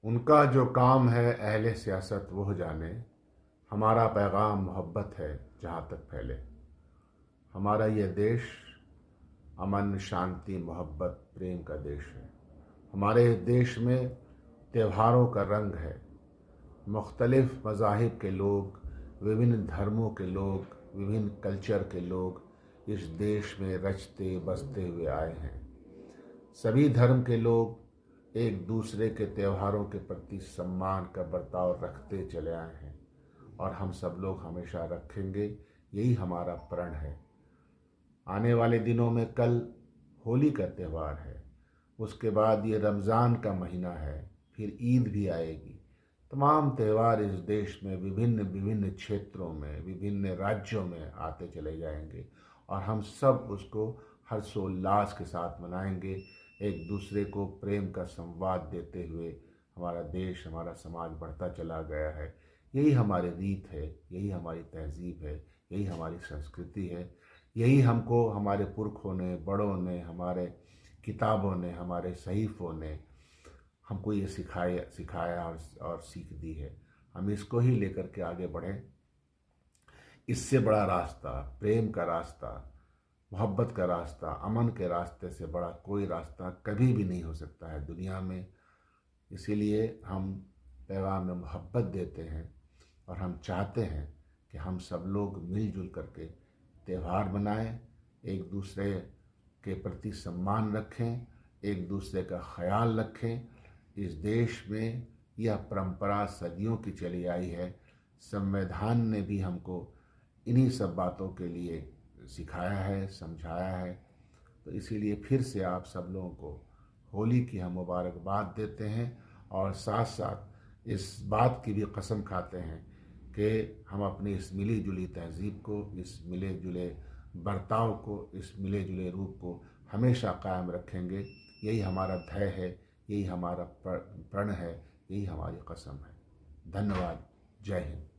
उनका जो काम है अहले सियासत वो जाने, हमारा पैगाम मोहब्बत है जहाँ तक फैले। हमारा ये देश अमन, शांति, मोहब्बत, प्रेम का देश है। हमारे देश में त्योहारों का रंग है। मुख्तलिफ़ मज़ाहिब के लोग, विभिन्न धर्मों के लोग, विभिन्न कल्चर के लोग इस देश में रचते बसते हुए आए हैं। सभी धर्म के लोग एक दूसरे के त्योहारों के प्रति सम्मान का बर्ताव रखते चले आए हैं और हम सब लोग हमेशा रखेंगे। यही हमारा प्रण है। आने वाले दिनों में कल होली का त्यौहार है, उसके बाद ये रमज़ान का महीना है, फिर ईद भी आएगी। तमाम त्यौहार इस देश में विभिन्न विभिन्न क्षेत्रों में, विभिन्न राज्यों में आते चले जाएंगे और हम सब उसको हर्षोल्लास के साथ मनाएंगे। एक दूसरे को प्रेम का संवाद देते हुए हमारा देश, हमारा समाज बढ़ता चला गया है। यही हमारी रीत है, यही हमारी तहज़ीब है, यही हमारी संस्कृति है। यही हमको हमारे पुरखों ने, बड़ों ने, हमारे किताबों ने, हमारे सहीफ़ों ने हमको ये सिखाया और सीख दी है। हम इसको ही लेकर के आगे बढ़ें। इससे बड़ा रास्ता, प्रेम का रास्ता, मोहब्बत का रास्ता, अमन के रास्ते से बड़ा कोई रास्ता कभी भी नहीं हो सकता है दुनिया में। इसीलिए हम पैगाम में मोहब्बत देते हैं और हम चाहते हैं कि हम सब लोग मिलजुल करके त्यौहार मनाएं, एक दूसरे के प्रति सम्मान रखें, एक दूसरे का ख्याल रखें। इस देश में यह परंपरा सदियों की चली आई है। संविधान ने भी हमको इन्हीं सब बातों के लिए सिखाया है, समझाया है। तो इसीलिए फिर से आप सब लोगों को होली की हम मुबारकबाद देते हैं और साथ साथ इस बात की भी कसम खाते हैं कि हम अपनी इस मिली जुली तहज़ीब को, इस मिले जुले बर्ताव को, इस मिले जुले रूप को हमेशा कायम रखेंगे। यही हमारा ध्येय है, यही हमारा प्रण है, यही हमारी कसम है। धन्यवाद। जय हिंद।